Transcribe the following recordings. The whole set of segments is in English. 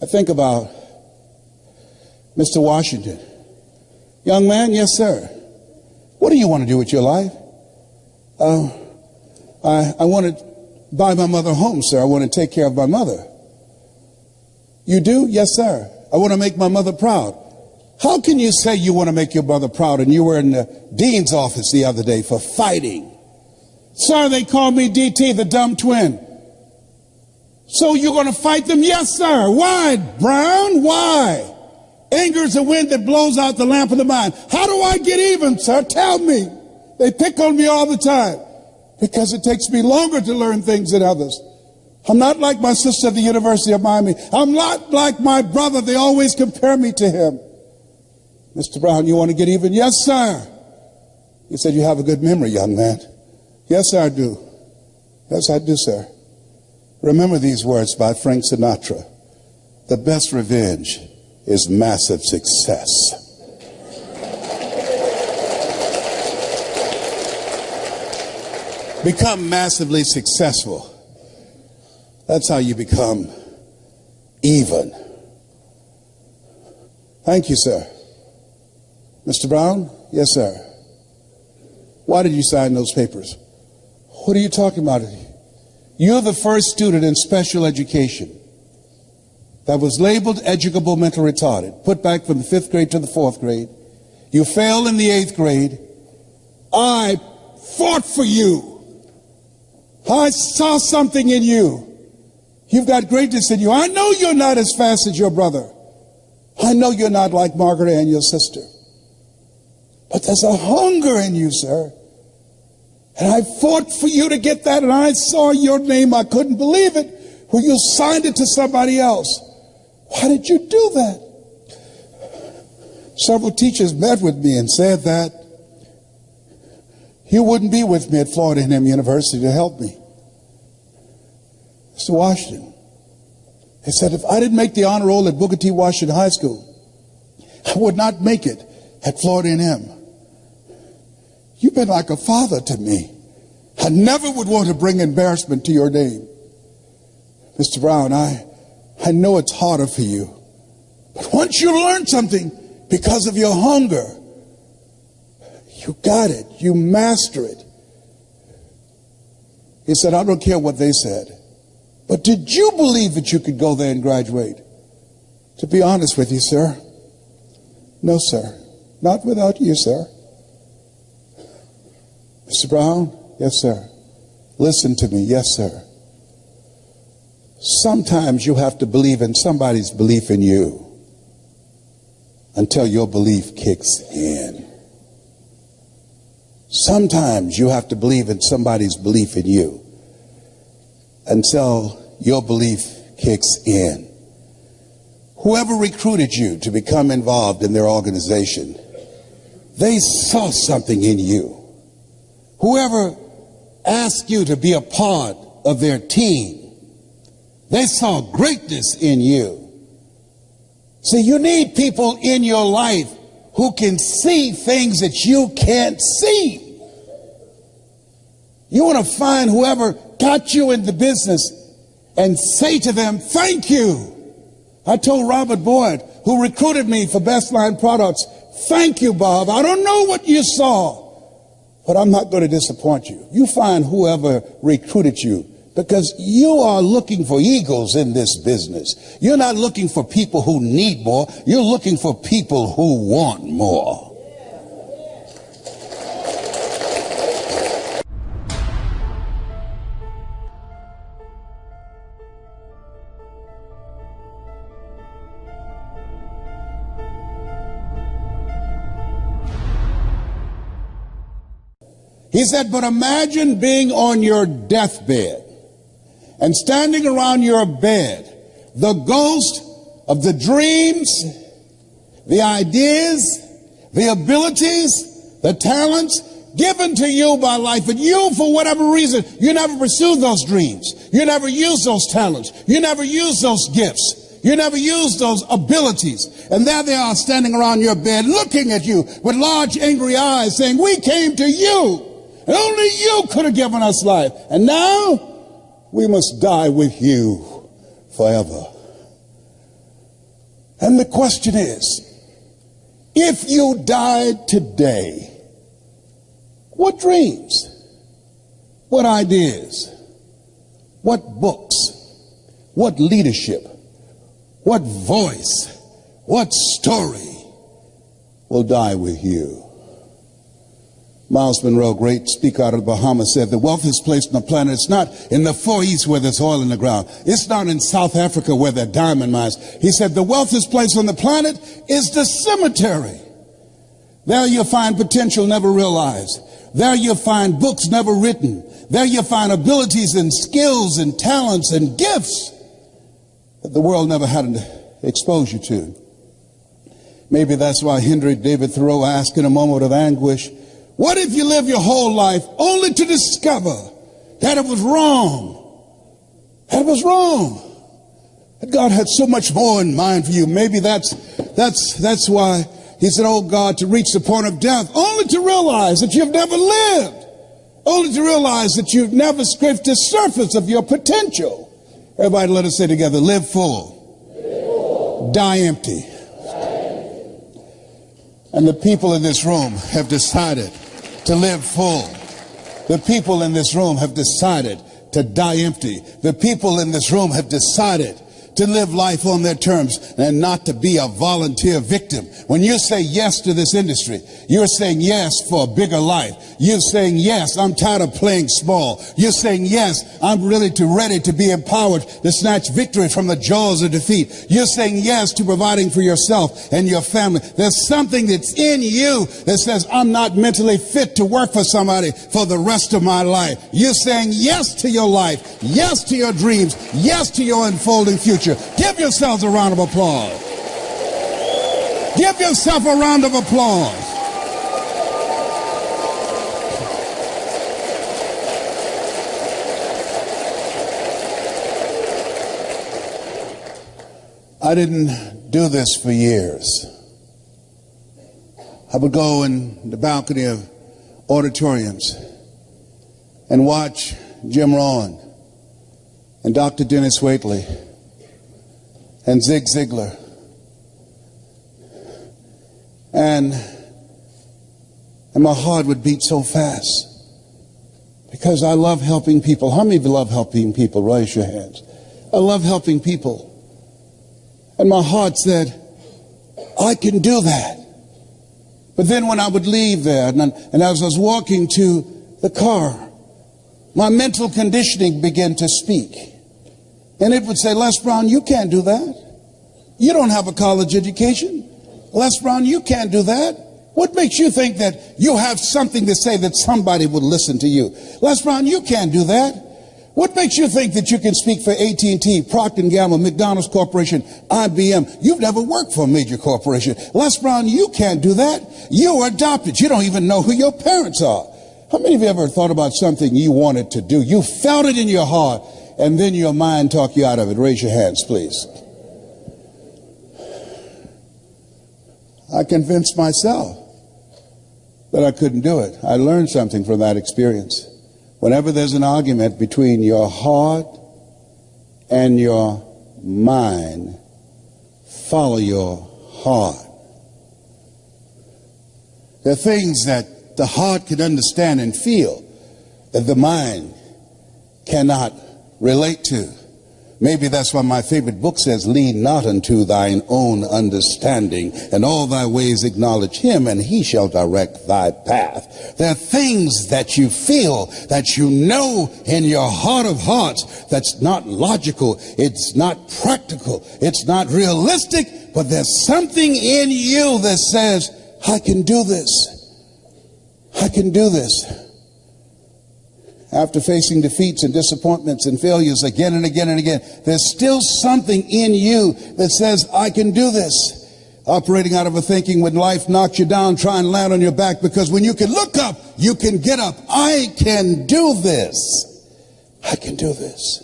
I think about Mr. Washington. Young man, yes, sir. What do you want to do with your life? I want to buy my mother a home, sir. I want to take care of my mother. You do? Yes, sir. I want to make my mother proud. How can you say you want to make your mother proud and you were in the dean's office the other day for fighting? Sir, they call me DT, the dumb twin. So you're going to fight them? Yes, sir. Why, Brown? Why? Anger is the wind that blows out the lamp of the mind. How do I get even, sir? Tell me. They pick on me all the time because it takes me longer to learn things than others. I'm not like my sister at the University of Miami. I'm not like my brother. They always compare me to him. Mr. Brown, you want to get even? Yes, sir. He said, you have a good memory, young man. Yes, I do. Yes, I do, sir. Remember these words by Frank Sinatra. The best revenge is massive success. Become massively successful. That's how you become even. Thank you, sir. Mr. Brown? Yes, sir. Why did you sign those papers? What are you talking about? You're the first student in special education that was labeled educable mental retarded, put back from the 5th grade to the 4th grade. You failed in the 8th grade. I fought for you. I saw something in you. You've got greatness in you. I know you're not as fast as your brother. I know you're not like Margaret Ann, your sister. But there's a hunger in you, sir. And I fought for you to get that, and I saw your name. I couldn't believe it when you signed it to somebody else. Why did you do that? Several teachers met with me and said that you wouldn't be with me at Florida A&M University to help me. Mr. Washington, they said if I didn't make the honor roll at Booker T. Washington High School, I would not make it at Florida A&M. You've been like a father to me. I never would want to bring embarrassment to your name. Mr. Brown, I know it's harder for you. But once you learn something because of your hunger, you got it. You master it. He said, I don't care what they said. But did you believe that you could go there and graduate? To be honest with you, sir, no, sir. Not without you, sir. Mr. Brown? Yes, sir. Listen to me. Yes, sir. Sometimes you have to believe in somebody's belief in you until your belief kicks in. Sometimes you have to believe in somebody's belief in you until your belief kicks in. Whoever recruited you to become involved in their organization, they saw something in you. Whoever asked you to be a part of their team, they saw greatness in you. See, you need people in your life who can see things that you can't see. You want to find whoever got you in the business and say to them, thank you. I told Robert Boyd, who recruited me for Best Line Products, thank you, Bob. I don't know what you saw, but I'm not going to disappoint you. You find whoever recruited you, because you are looking for eagles in this business. You're not looking for people who need more. You're looking for people who want more. He said, but imagine being on your deathbed and standing around your bed, the ghost of the dreams, the ideas, the abilities, the talents given to you by life. But you, for whatever reason, you never pursued those dreams. You never used those talents. You never used those gifts. You never used those abilities. And there they are standing around your bed looking at you with large angry eyes saying, we came to you. And only you could have given us life. And now we must die with you forever. And the question is, if you died today, what dreams, what ideas, what books, what leadership, what voice, what story will die with you? Miles Monroe, great speaker out of the Bahamas, said the wealthiest place on the planet, it's not in the Far East where there's oil in the ground. It's not in South Africa where there are diamond mines. He said the wealthiest place on the planet is the cemetery. There you'll find potential never realized. There you'll find books never written. There you'll find abilities and skills and talents and gifts that the world never had exposure to. Maybe that's why Henry David Thoreau asked in a moment of anguish, what if you live your whole life only to discover that it was wrong? That it was wrong. That God had so much more in mind for you. Maybe that's why he said, oh God, to reach the point of death, only to realize that you've never lived. Only to realize that you've never scraped the surface of your potential. Everybody let us say together, live full, die empty. And the people in this room have decided to live full. The people in this room have decided to die empty. The people in this room have decided to live life on their terms and not to be a volunteer victim. When you say yes to this industry, you're saying yes for a bigger life. You're saying yes, I'm tired of playing small. You're saying yes, I'm ready to be empowered to snatch victory from the jaws of defeat. You're saying yes to providing for yourself and your family. There's something that's in you that says, I'm not mentally fit to work for somebody for the rest of my life. You're saying yes to your life, yes to your dreams, yes to your unfolding future. Give yourselves a round of applause. Give yourself a round of applause. I didn't do this for years. I would go in the balcony of auditoriums and watch Jim Rohn and Dr. Dennis Waitley and Zig Ziglar. And my heart would beat so fast because I love helping people. How many of you love helping people? Raise your hands. I love helping people. And my heart said, I can do that. But then when I would leave there and as I was walking to the car, my mental conditioning began to speak. And it would say, Les Brown, you can't do that. You don't have a college education. Les Brown, you can't do that. What makes you think that you have something to say that somebody would listen to you? Les Brown, you can't do that. What makes you think that you can speak for AT&T, Procter & Gamble, McDonald's Corporation, IBM? You've never worked for a major corporation. Les Brown, you can't do that. You were adopted. You don't even know who your parents are. How many of you ever thought about something you wanted to do? You felt it in your heart, and then your mind talked you out of it. Raise your hands, please. I convinced myself that I couldn't do it. I learned something from that experience. Whenever there's an argument between your heart and your mind, follow your heart. There are things that the heart can understand and feel that the mind cannot relate to. Maybe that's why my favorite book says, lean not unto thine own understanding, and all thy ways acknowledge him, and he shall direct thy path. There are things that you feel, that you know in your heart of hearts, that's not logical, it's not practical, it's not realistic, but there's something in you that says, I can do this. I can do this. After facing defeats and disappointments and failures again and again and again, there's still something in you that says, I can do this. Operating out of a thinking when life knocks you down, try and land on your back, because when you can look up, you can get up. I can do this. I can do this.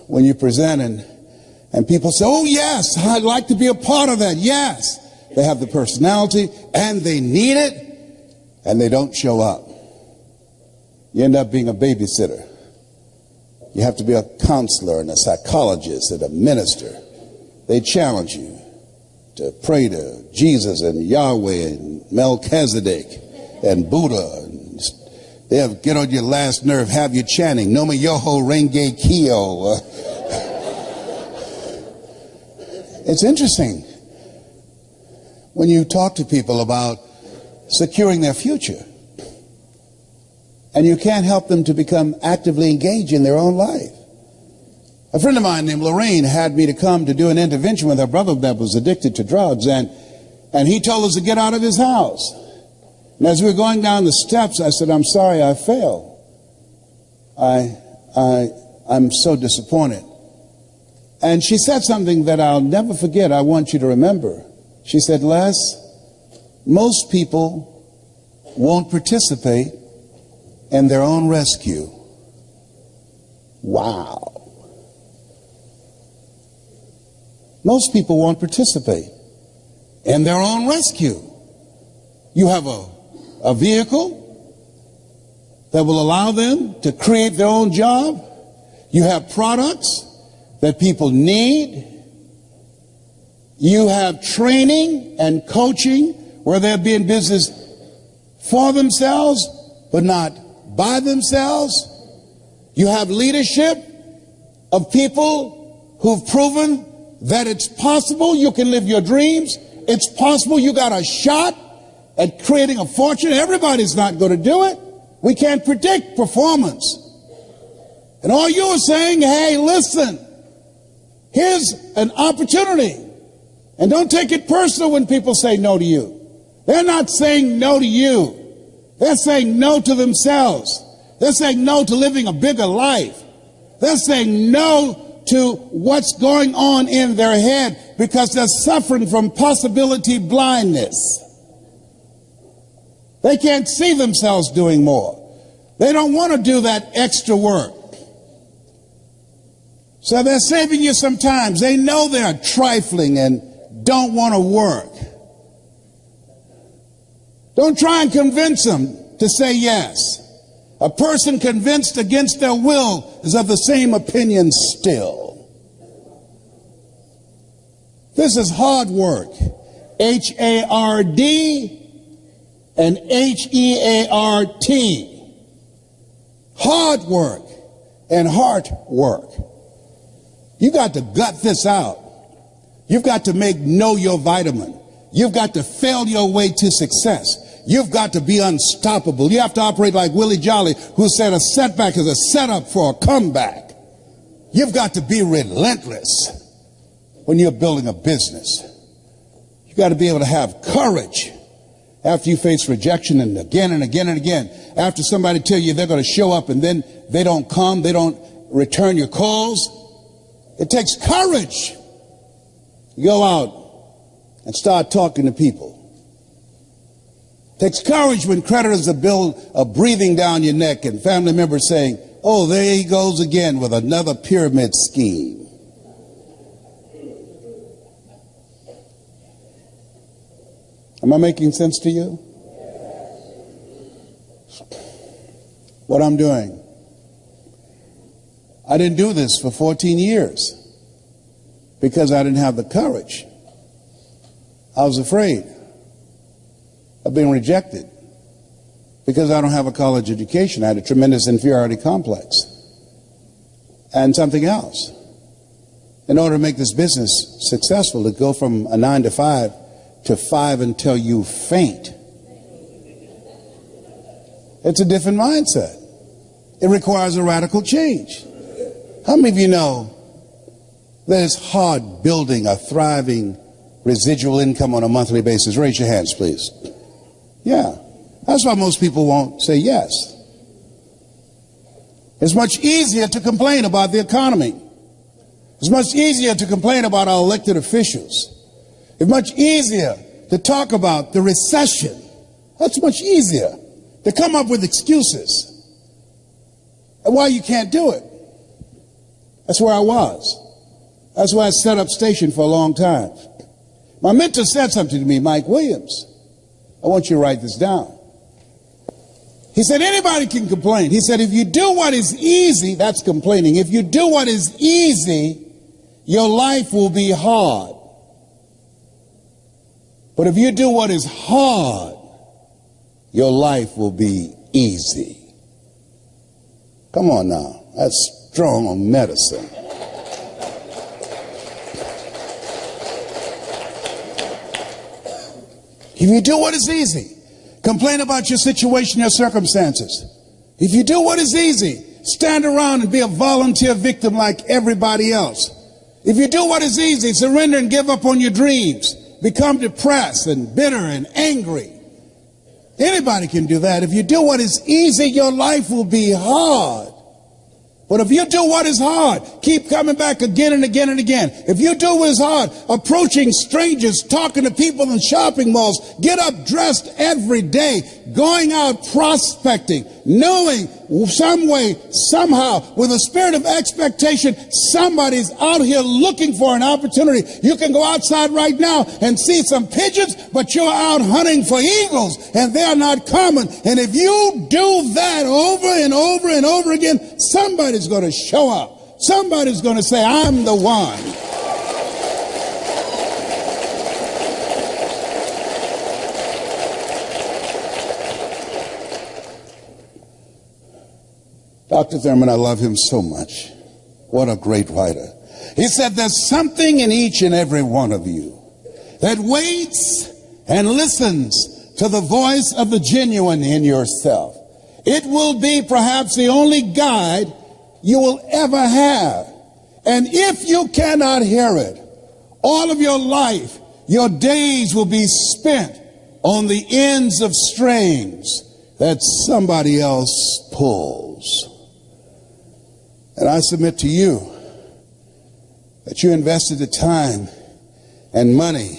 When you present and people say, oh yes, I'd like to be a part of that. Yes. They have the personality and they need it and they don't show up. You end up being a babysitter. You have to be a counselor and a psychologist and a minister. they challenge you to pray to Jesus and Yahweh and Melchizedek and Buddha. And they'll get on your last nerve, have you chanting, Nome Yoho Renge Kyo. It's interesting when you talk to people about securing their future, and you can't help them to become actively engaged in their own life. A friend of mine named Lorraine had me to come to do an intervention with her brother that was addicted to drugs, and he told us to get out of his house. And as we were going down the steps, I said, I'm sorry I failed. I'm so disappointed. And she said something that I'll never forget. I want you to remember. She said, Les, most people won't participate in their own rescue. Wow. Most people won't participate in their own rescue. You have a vehicle that will allow them to create their own job. You have products that people need. You have training and coaching where they'll be in business for themselves, but not by themselves. You have leadership of people who've proven that it's possible you can live your dreams. It's possible you got a shot at creating a fortune. Everybody's not going to do it. We can't predict performance. And all you are saying, hey, listen, here's an opportunity. And don't take it personal when people say no to you. They're not saying no to you. They're saying no to themselves. They're saying no to living a bigger life. They're saying no to what's going on in their head because they're suffering from possibility blindness. They can't see themselves doing more. They don't want to do that extra work. So they're saving you some time. They know they're trifling and don't want to work. Don't try and convince them to say yes. A person convinced against their will is of the same opinion still. This is hard work. H-A-R-D and H-E-A-R-T. Hard work and heart work. You got to gut this out. You've got to know your vitamin. You've got to fail your way to success. You've got to be unstoppable. You have to operate like Willie Jolly, who said a setback is a setup for a comeback. You've got to be relentless when you're building a business. You've got to be able to have courage after you face rejection and again and again and again. After somebody tell you they're going to show up and then they don't come, they don't return your calls. It takes courage. You go out and start talking to people. It takes courage when creditors are breathing down your neck and family members saying, oh, there he goes again with another pyramid scheme. Am I making sense to you? What I'm doing. I didn't do this for 14 years because I didn't have the courage. I was afraid of being rejected because I don't have a college education. I had a tremendous inferiority complex. And something else. In order to make this business successful, to go from a 9 to 5 to 5 until you faint, it's a different mindset. It requires a radical change. How many of you know that it's hard building a thriving residual income on a monthly basis? Raise your hands, please. Yeah. That's why most people won't say yes. It's much easier to complain about the economy. It's much easier to complain about our elected officials. It's much easier to talk about the recession. That's much easier. To come up with excuses and why you can't do it. That's where I was. That's why I set up station for a long time. My mentor said something to me, Mike Williams. I want you to write this down. He said, anybody can complain. He said, if you do what is easy, that's complaining. If you do what is easy, your life will be hard. But if you do what is hard, your life will be easy. Come on now. That's strong medicine. If you do what is easy, complain about your situation, your circumstances. If you do what is easy, stand around and be a volunteer victim like everybody else. If you do what is easy, surrender and give up on your dreams, become depressed and bitter and angry. Anybody can do that. If you do what is easy, your life will be hard. But if you do what is hard, keep coming back again and again and again. If you do what is hard, approaching strangers, talking to people in shopping malls, get up dressed every day, going out prospecting, knowing some way, somehow, with a spirit of expectation, somebody's out here looking for an opportunity. You can go outside right now and see some pigeons, but you're out hunting for eagles, and they're not common. And if you do that over and over and over again, somebody's going to show up. Somebody's going to say, I'm the one. Dr. Thurman, I love him so much. What a great writer. He said, there's something in each and every one of you that waits and listens to the voice of the genuine in yourself. It will be perhaps the only guide you will ever have. And if you cannot hear it, all of your life, your days will be spent on the ends of strings that somebody else pulls. And I submit to you that you invested the time and money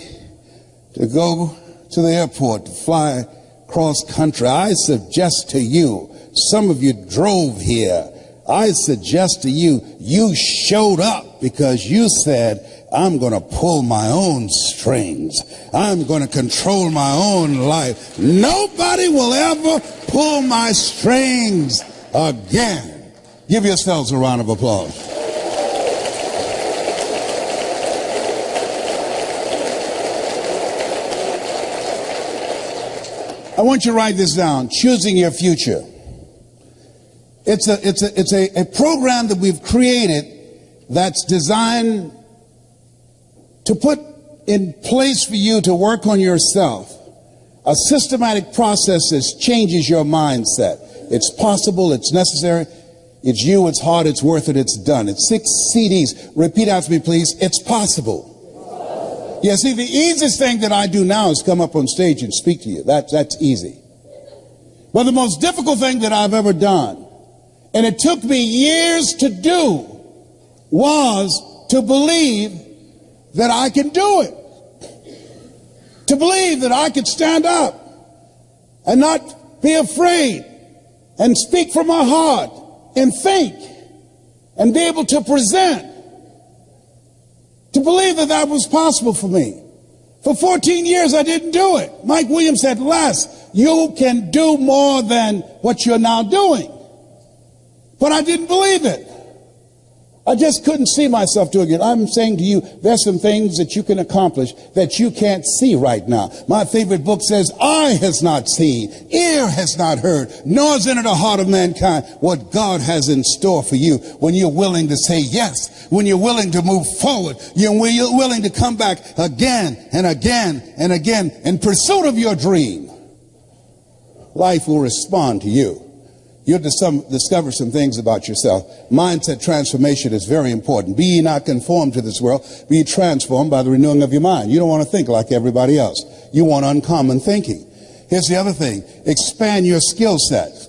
to go to the airport, to fly cross country. I suggest to you, some of you drove here. I suggest to you, you showed up because you said, I'm going to pull my own strings. I'm going to control my own life. Nobody will ever pull my strings again. Give yourselves a round of applause. I want you to write this down. Choosing your future. It's a program that we've created that's designed to put in place for you to work on yourself. A systematic process that changes your mindset. It's possible, it's necessary, it's you, it's hard, it's worth it, it's done. It's 6 CDs. Repeat after me, please. It's possible. Yeah, see, the easiest thing that I do now is come up on stage and speak to you. That's easy. But the most difficult thing that I've ever done, and it took me years to do, was to believe that I can do it. To believe that I could stand up and not be afraid and speak from my heart and think and be able to present. To believe that that was possible for me. For 14 years, I didn't do it. Mike Williams said, Les, you can do more than what you're now doing. But I didn't believe it. I just couldn't see myself doing it. I'm saying to you, there's some things that you can accomplish that you can't see right now. My favorite book says, eye has not seen, ear has not heard, nor is entered the heart of mankind what God has in store for you when you're willing to say yes, when you're willing to move forward, when you're willing to come back again and again and again in pursuit of your dream. Life will respond to you. You'll discover some things about yourself. Mindset transformation is very important. Be ye not conformed to this world. Be ye transformed by the renewing of your mind. You don't want to think like everybody else. You want uncommon thinking. Here's the other thing. Expand your skill set.